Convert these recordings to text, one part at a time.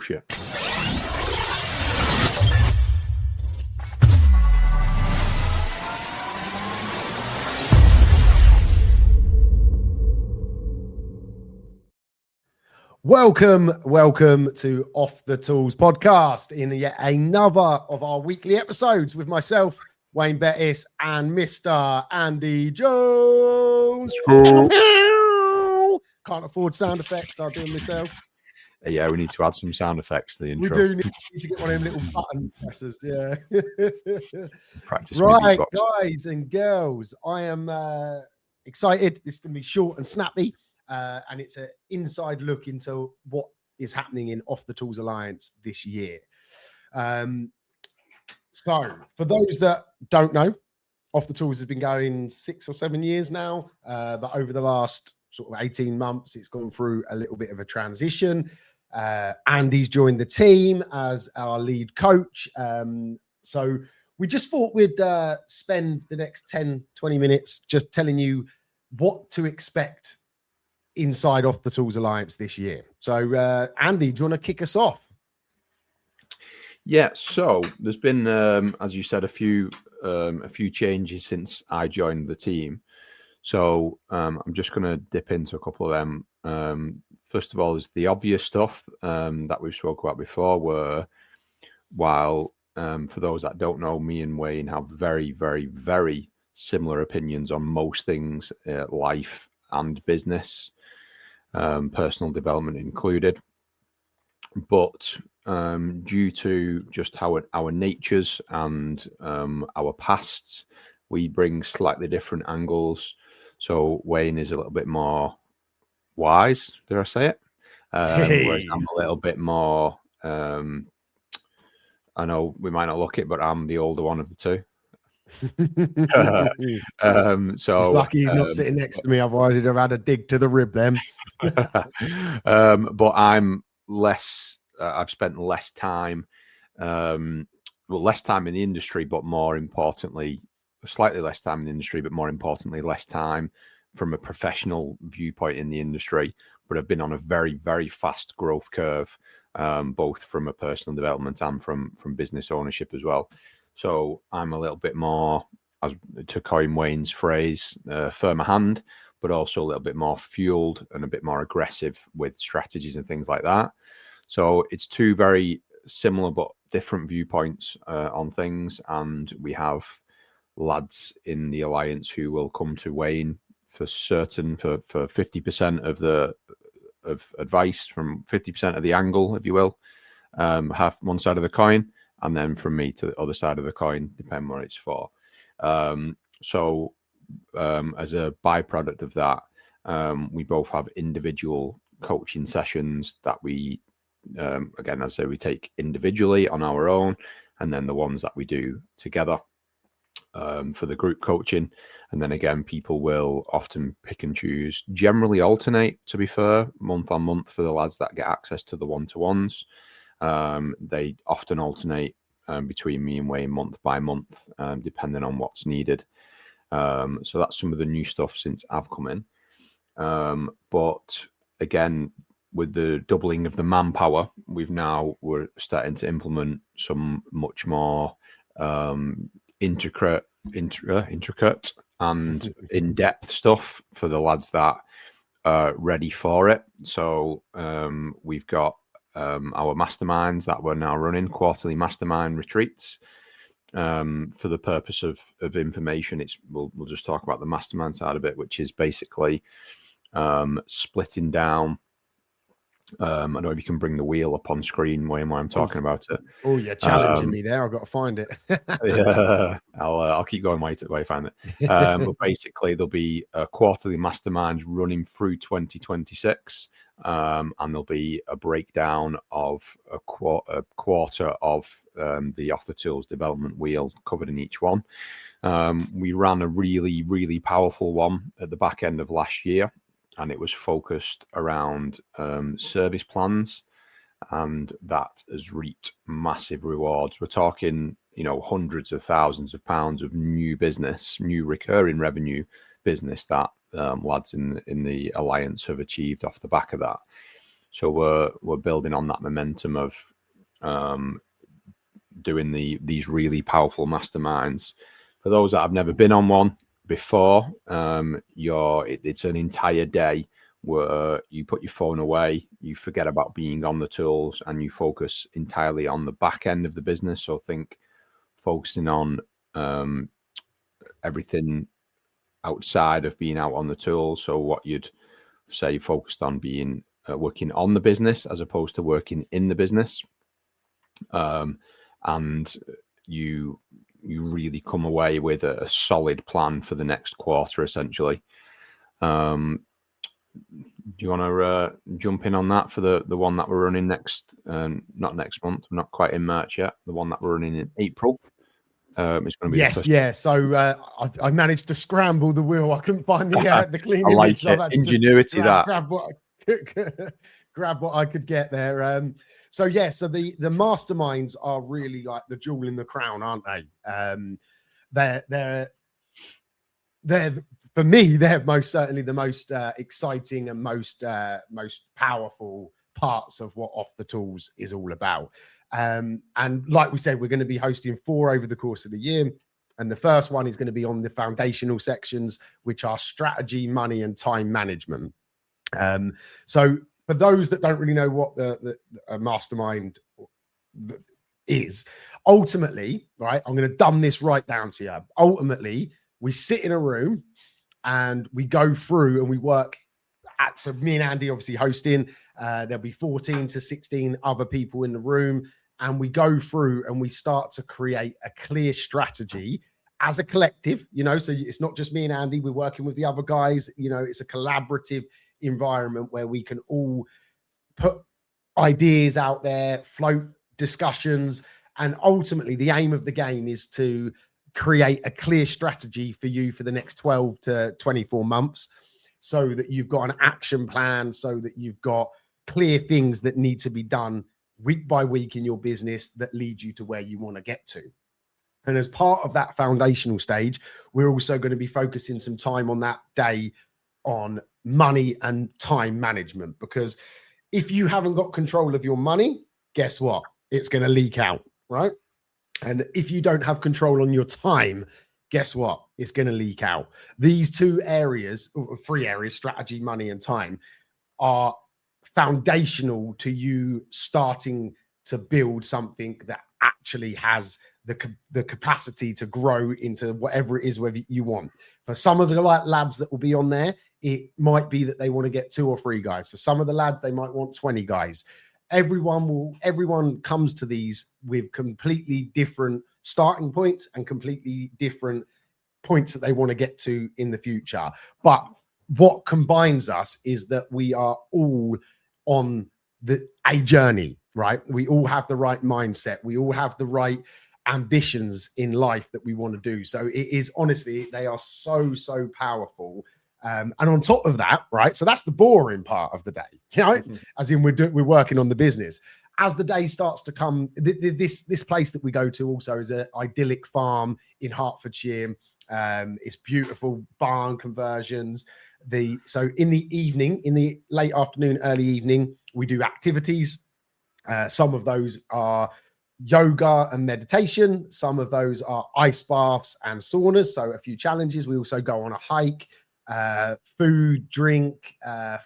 you. Welcome to Off the Tools podcast in yet another of our weekly episodes with myself, Wayne Bettis, and Mr. Andy Jones. Can't afford sound effects, I'll do them myself. Yeah, we need to add some sound effects to the intro. We do need to get one of them little button pressers, yeah. Practice right, guys and girls, I am excited. This is going to be short and snappy. And it's an inside look into what is happening in Off the Tools Alliance this year. So for those that don't know, Off the Tools has been going 6 or 7 years now, but over the last sort of 18 months, it's gone through a little bit of a transition. Andy's joined the team as our lead coach. So we just thought we'd spend the next 10, 20 minutes just telling you what to expect inside Off the Tools Alliance this year. So Andy, do you want to kick us off? Yeah, so there's been, as you said, a few changes since I joined the team. So I'm just going to dip into a couple of them. First of all, is the obvious stuff that we've spoke about before, where while for those that don't know, me and Wayne have very, very, very similar opinions on most things, life and business, personal development included. But due to just how our natures and our pasts, we bring slightly different angles. So Wayne is a little bit more wise, did I say it? Whereas I'm a little bit more, I know we might not look it, but I'm the older one of the two. So he's lucky he's not sitting next to me, otherwise he'd have had a dig to the rib then. But I'm less, I've spent less time, less time in the industry, but more importantly, slightly less time in the industry, but more importantly, less time from a professional viewpoint in the industry. But I've been on a very, very fast growth curve, both from a personal development and from business ownership as well. So I'm a little bit more, as to coin Wayne's phrase, firmer hand, but also a little bit more fueled and a bit more aggressive with strategies and things like that. So it's two very similar but different viewpoints on things. And we have lads in the Alliance who will come to Wayne for certain for 50% of advice, from 50% of the angle, if you will, have one side of the coin. And then from me to the other side of the coin, depending what it's for. So as a byproduct of that, we both have individual coaching sessions that we, again, as I say, we take individually on our own, and then the ones that we do together for the group coaching. And then again, people will often pick and choose, generally alternate, to be fair, month on month for the lads that get access to the one-to-ones. They often alternate between me and Wayne month by month, depending on what's needed. So that's some of the new stuff since I've come in. But again, with the doubling of the manpower, we're starting to implement some much more intricate and in-depth stuff for the lads that are ready for it. So we've got our masterminds that we're now running, quarterly mastermind retreats. For the purpose of information, we'll just talk about the mastermind side of it, which is basically splitting down. I don't know if you can bring the wheel up on screen, Wayne, while I'm talking about it. Oh, you're challenging me there. I've got to find it. Yeah, I'll keep going while I find it. But basically, there'll be a quarterly masterminds running through 2026, and there'll be a breakdown of a quarter of the Off the Tools development wheel covered in each one. We ran a really, really powerful one at the back end of last year, and it was focused around service plans, and that has reaped massive rewards. We're talking, hundreds of thousands of pounds of new business, new recurring revenue business that lads in the Alliance have achieved off the back of that. So we're building on that momentum of doing these really powerful masterminds. For those that have never been on one before, it's an entire day where you put your phone away, you forget about being on the tools, and you focus entirely on the back end of the business. So think focusing on everything outside of being out on the tools. So what you'd say focused on being working on the business as opposed to working in the business. And you really come away with a solid plan for the next quarter, essentially. Do you want to jump in on that for the one that we're running next? Not next month. We're not quite in March yet. The one that we're running in April. It's going to be yes, the first. yeah. So I managed to scramble the wheel. I couldn't find the clean image. Like So I've had to ingenuity just grab what I could get there. So yeah, so the masterminds are really like the jewel in the crown, aren't they? They're for me, they're most certainly the most exciting and most powerful parts of what Off the Tools is all about. And like we said, we're going to be hosting 4 over the course of the year. And the first one is going to be on the foundational sections, which are strategy, money, and time management. So for those that don't really know what the mastermind is, ultimately, right, I'm going to dumb this right down to you. Ultimately, we sit in a room and we go through and we work at, so me and Andy obviously hosting, there'll be 14 to 16 other people in the room, and we go through and we start to create a clear strategy as a collective, you know, so it's not just me and Andy, we're working with the other guys, you know, it's a collaborative environment where we can all put ideas out there, float discussions, and ultimately the aim of the game is to create a clear strategy for you for the next 12 to 24 months so that you've got an action plan, so that you've got clear things that need to be done week by week in your business that lead you to where you want to get to. And as part of that foundational stage, we're also going to be focusing some time on that day on money and time management, because if you haven't got control of your money, guess what? It's going to leak out, right? And if you don't have control on your time, guess what? It's going to leak out. These 2 areas, or 3 areas, strategy, money, and time, are foundational to you starting to build something that actually has the capacity to grow into whatever it is whether you want. For some of the lads that will be on there, it might be that they want to get 2 or 3 guys. For some of the lads, they might want 20 guys. Everyone comes to these with completely different starting points and completely different points that they want to get to in the future. But what combines us is that we are all on a journey, right? We all have the right mindset. We all have the right ambitions in life that we want to do. So it is, honestly, they are so powerful. And on top of that, right, so that's the boring part of the day, you know, as in we're working on the business. As the day starts to come, this place that we go to also is an idyllic farm in Hertfordshire. It's beautiful, barn conversions. So in the evening, in the late afternoon, early evening, we do activities. Some of those are yoga and meditation. Some of those are ice baths and saunas. So a few challenges. We also go on a hike. Food, drink,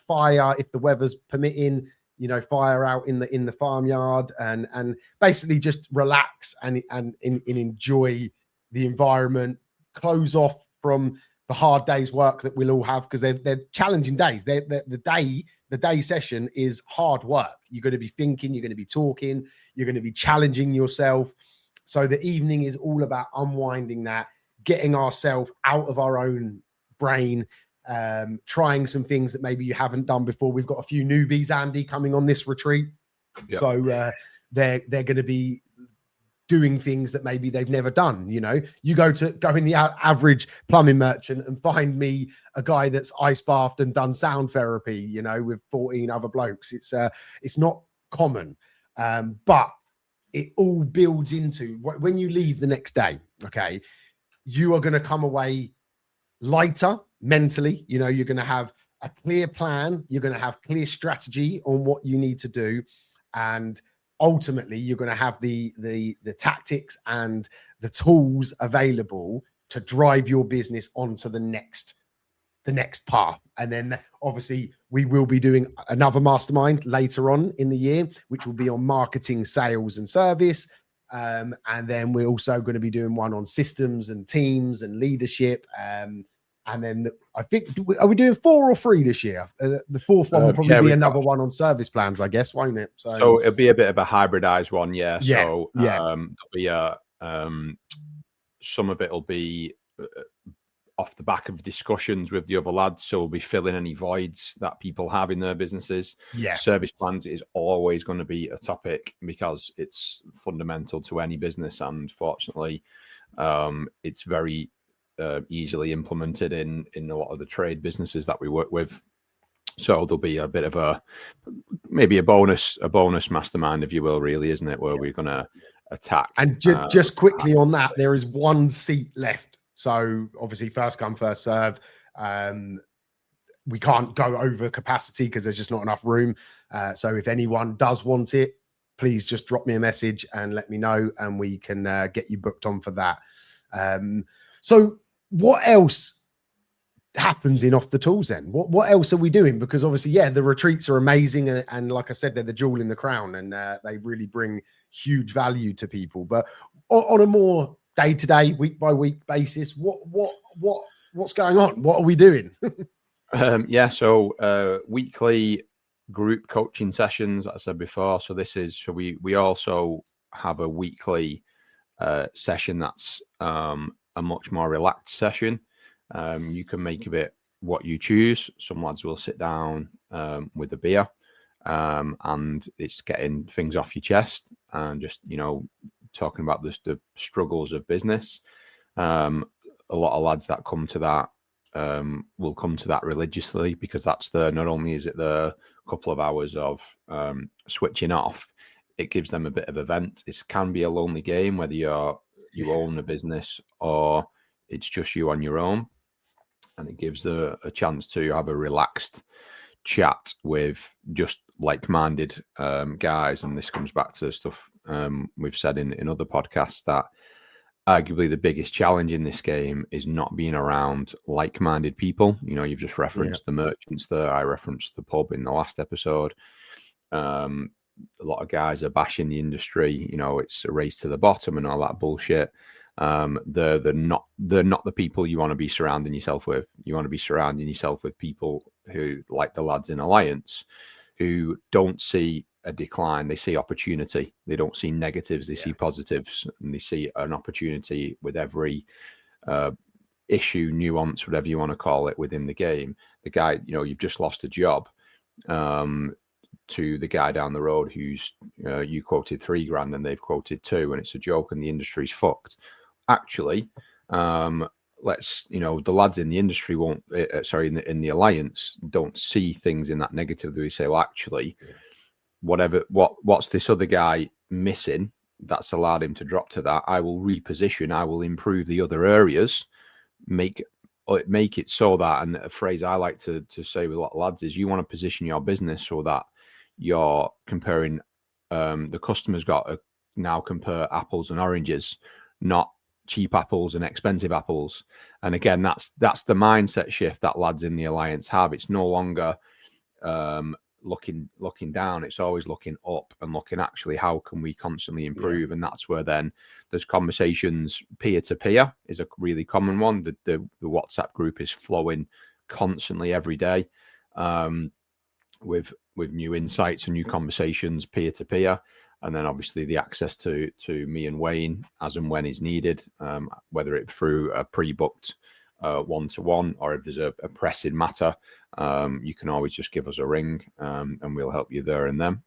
fire if the weather's permitting, you know, fire out in the farmyard, and basically just relax and enjoy the environment, close off from the hard day's work that we'll all have, because they're challenging days. The day session is hard work. You're going to be thinking, you're going to be talking, you're going to be challenging yourself. So the evening is all about unwinding that, getting ourselves out of our own brain, trying some things that maybe you haven't done before. We've got a few newbies, Andy, coming on this retreat. Yep. So they're going to be doing things that maybe they've never done. You know, you go in the average plumbing merchant and find me a guy that's ice bathed and done sound therapy, you know, with 14 other blokes. It's not common, but it all builds into when you leave the next day. Okay, you are going to come away lighter mentally. You know, you're going to have a clear plan. You're going to have clear strategy on what you need to do. And ultimately, you're going to have the tactics and the tools available to drive your business onto the next path. And then obviously we will be doing another mastermind later on in the year, which will be on marketing, sales, and service. And then we're also going to be doing one on systems and teams and leadership. And then I think, are we doing 4 or 3 this year? The fourth one will probably be another one on service plans, I guess, won't it? So it'll be a bit of a hybridized one, yeah. So there'll be some of it will be off the back of discussions with the other lads. So we'll be filling any voids that people have in their businesses. Yeah. Service plans is always going to be a topic because it's fundamental to any business. And fortunately, it's very easily implemented in a lot of the trade businesses that we work with. So there'll be a bit of maybe a bonus mastermind, if you will, really, isn't it? Where we're going to attack. And just quickly on that, there is 1 seat left. So obviously first come, first serve. We can't go over capacity because there's just not enough room. So if anyone does want it, please just drop me a message and let me know, and we can get you booked on for that. So what else happens in Off the Tools then? What else are we doing? Because obviously, the retreats are amazing. And like I said, they're the jewel in the crown, and they really bring huge value to people. But on a more day-to-day, week-by-week basis, what's going on? What are we doing? So weekly group coaching sessions, as I said before. So we also have a weekly session that's a much more relaxed session. You can make of it what you choose. Some lads will sit down with a beer, and it's getting things off your chest and just, talking about the struggles of business. A lot of lads that come to that will come to that religiously, because that's not only is it the couple of hours of switching off, it gives them a bit of a vent. It can be a lonely game, whether you own a business or it's just you on your own. And it gives a chance to have a relaxed chat with just like-minded guys. And this comes back to stuff we've said in other podcasts, that arguably the biggest challenge in this game is not being around like-minded people. You've just referenced the merchants there. I referenced the pub in the last episode. A lot of guys are bashing the industry. It's a race to the bottom and all that bullshit. They're not the people you want to be surrounding yourself with. You want to be surrounding yourself with people who, like the lads in Alliance, who don't see a decline. They see opportunity. They don't see negatives. They see positives, and they see an opportunity with every issue, nuance, whatever you want to call it, within the game. The guy, you've just lost a job. To the guy down the road who's you quoted $3,000 and they've quoted 2, and it's a joke and the industry's fucked. Actually, the lads in the industry won't. In the Alliance don't see things in that negative. They say, well, actually, what's this other guy missing that's allowed him to drop to that? I will reposition. I will improve the other areas. Make it so that, and a phrase I like to say with a lot of lads is, you want to position your business so that you're comparing. The customer's got to now compare apples and oranges, not cheap apples and expensive apples. And again, that's the mindset shift that lads in the Alliance have. It's no longer looking down. It's always looking up and looking, actually, how can we constantly improve? And that's where then there's conversations. Peer-to-peer is a really common one. The WhatsApp group is flowing constantly every day with new insights and new conversations, peer-to-peer. And then obviously the access to me and Wayne as and when is needed, whether it through a pre-booked one-to-one, or if there's a pressing matter, you can always just give us a ring, and we'll help you there and then.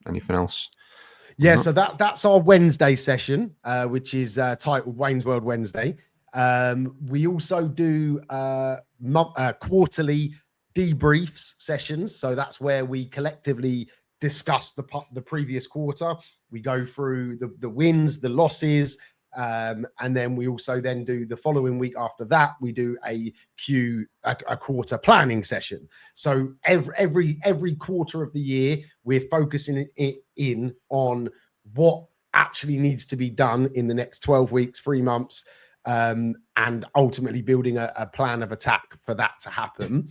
Anything else? So that's our Wednesday session, which is titled Wayne's World Wednesday. We also do quarterly debriefs sessions. So that's where we collectively discuss the previous quarter. We go through the wins, the losses, And then we also then do the following week after that, we do a quarter planning session. So every quarter of the year, we're focusing it in on what actually needs to be done in the next 12 weeks, 3 months, and ultimately building a plan of attack for that to happen.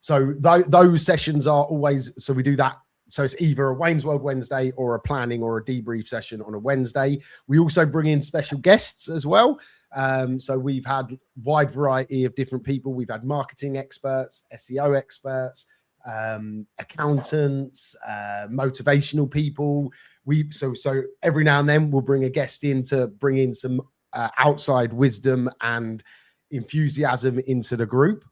So those sessions are always, so we do that. So it's either a Wayne's World Wednesday or a planning or a debrief session on a Wednesday. We also bring in special guests as well. So we've had wide variety of different people. We've had marketing experts, SEO experts, accountants, motivational people. So every now and then we'll bring a guest in to bring in some outside wisdom and enthusiasm into the group.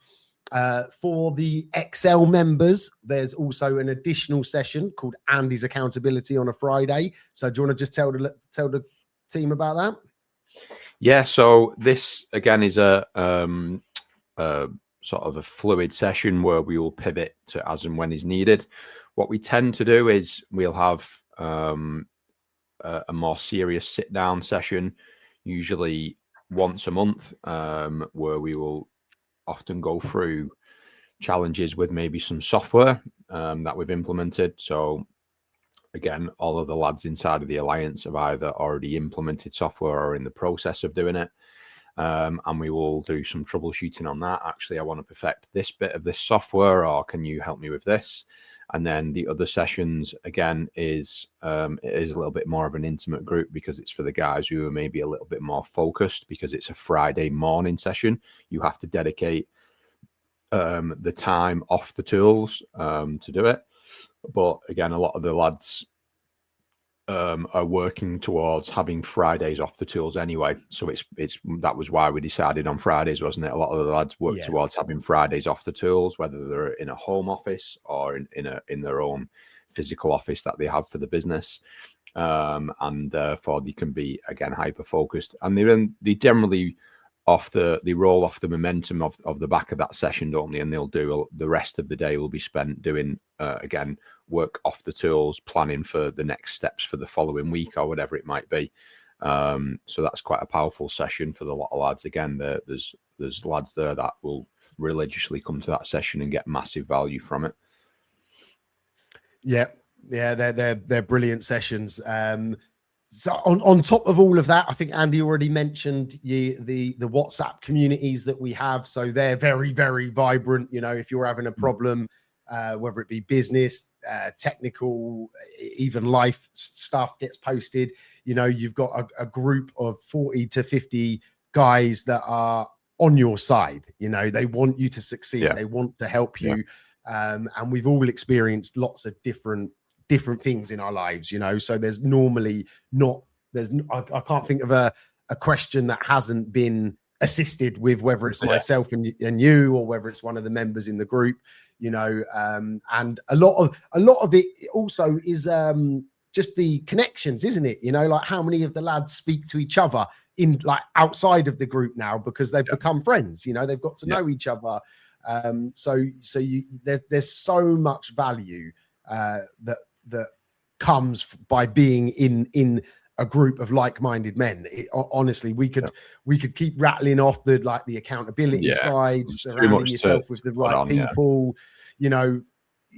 For the Excel members, there's also an additional session called Andy's Accountability on a Friday. So do you want to just tell the team about that? Yeah, so this again is a sort of a fluid session where we will pivot to as and when is needed. What we tend to do is we'll have a more serious sit down session, usually once a month, where we will often go through challenges with maybe some software that we've implemented. So again, all of the lads inside of the Alliance have either already implemented software or in the process of doing it. And we will do some troubleshooting on that. Actually, I want to perfect this bit of this software, or can you help me with this? And then the other sessions, again, it is a little bit more of an intimate group because it's for the guys who are maybe a little bit more focused, because it's a Friday morning session. You have to dedicate the time off the tools to do it. But again, a lot of the lads are working towards having Fridays off the tools anyway. So it's that was why we decided on Fridays, wasn't it? A lot of the lads work towards having Fridays off the tools, whether they're in a home office or in their own physical office that they have for the business. And therefore they can be, again, hyper focused, and they generally they roll off the momentum of the back of that session, don't they? And they'll do the rest of the day will be spent doing again, work off the tools, planning for the next steps for the following week or whatever it might be. So that's quite a powerful session for the lot of lads. Again, there's lads there that will religiously come to that session and get massive value from it. Yeah, they're brilliant sessions. So on top of all of that, I think Andy already mentioned the WhatsApp communities that we have. So they're very, very vibrant. You know, if you're having a problem, whether it be business, technical, even life stuff gets posted, you know, you've got a group of 40 to 50 guys that are on your side. You know, they want you to succeed. Yeah. They want to help you. Yeah. And we've all experienced lots of different things in our lives, you know, so there's normally I can't think of a question that hasn't been assisted with, whether it's myself and you, or whether it's one of the members in the group, you know. And a lot of it also is just the connections, isn't it? You know, like how many of the lads speak to each other in like outside of the group now because they've become friends, you know, they've got to know each other. So there's so much value that comes by being in a group of like-minded men. Honestly, we could keep rattling off the accountability side, surrounding yourself with the right people. You know,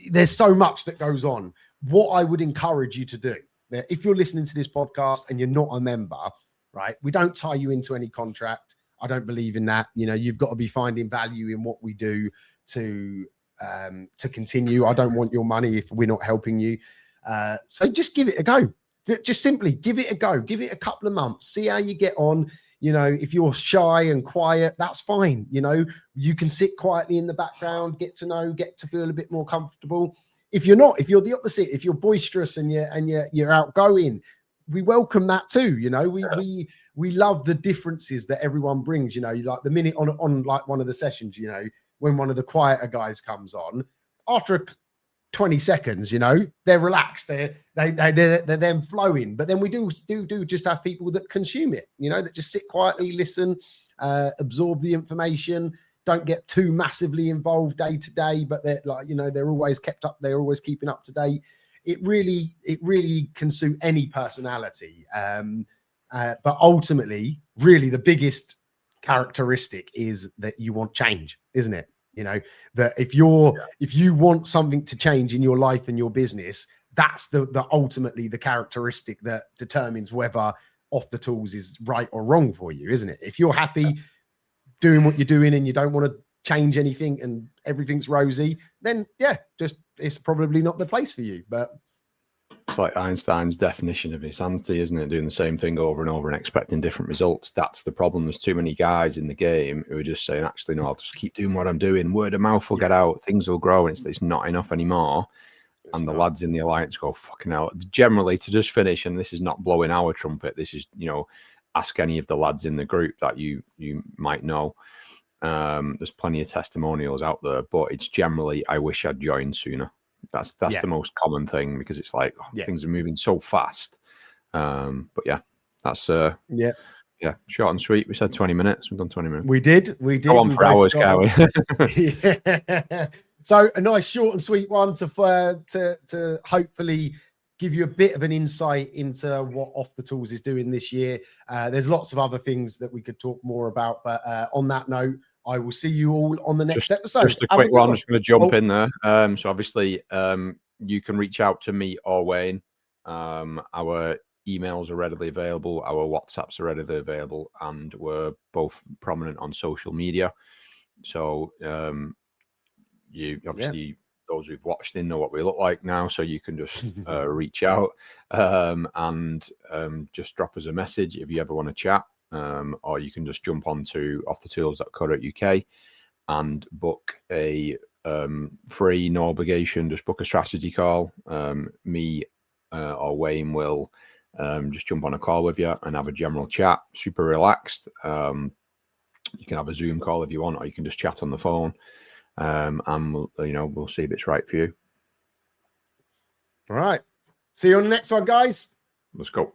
there's so much that goes on. What I would encourage you to do, if you're listening to this podcast and you're not a member, right? We don't tie you into any contract. I don't believe in that. You know, you've got to be finding value in what we do to continue. I don't want your money if we're not helping you. So just give it a go. Just simply give it a go. Give it a couple of months. See how you get on. You know, if you're shy and quiet, that's fine. You know, you can sit quietly in the background, get to feel a bit more comfortable. If you're not, if you're the opposite, if you're boisterous and you're outgoing, we welcome that too. You know, we love the differences that everyone brings. You know, like the minute on like one of the sessions, you know, when one of the quieter guys comes on, after 20 seconds, you know, they're relaxed, they're then flowing. But then we do just have people that consume it, you know, that just sit quietly, listen, absorb the information, don't get too massively involved day to day, but they're like, you know, they're always kept up, they're always keeping up to date. It really can suit any personality. But ultimately, really the biggest characteristic is that you want change, isn't it? You know, that if you want something to change in your life and your business, that's the ultimately the characteristic that determines whether Off the Tools is right or wrong for you, isn't it? If you're happy doing what you're doing and you don't want to change anything and everything's rosy, then yeah, just it's probably not the place for you. But it's like Einstein's definition of insanity, isn't it? Doing the same thing over and over and expecting different results. That's the problem. There's too many guys in the game who are just saying, actually, no, I'll just keep doing what I'm doing. Word of mouth will get out. Things will grow. And it's not enough anymore. And the lads in the alliance go, fucking hell. Generally, to just finish, and this is not blowing our trumpet. This is, you know, ask any of the lads in the group that you might know. There's plenty of testimonials out there, but it's generally, I wish I'd joined sooner. That's the most common thing, because it's like things are moving so fast. But yeah, that's short and sweet. We said 20 minutes. We've done 20 minutes. We did. Go on for hours, can we? Yeah. So a nice short and sweet one to hopefully give you a bit of an insight into what Off the Tools is doing this year. There's lots of other things that we could talk more about, but on that note, I will see you all on the next episode. Just a quick one. I'm just going to jump in there. So obviously, you can reach out to me or Wayne. Our emails are readily available. Our WhatsApps are readily available, and we're both prominent on social media. So you obviously, those who've watched in know what we look like now, so you can just reach out and just drop us a message if you ever want to chat. Or you can just jump onto offthetools.co.uk and book a free, no obligation, just book a strategy call. Me or Wayne will just jump on a call with you and have a general chat, super relaxed. You can have a Zoom call if you want, or you can just chat on the phone, and we'll see if it's right for you. All right. See you on the next one, guys. Let's go.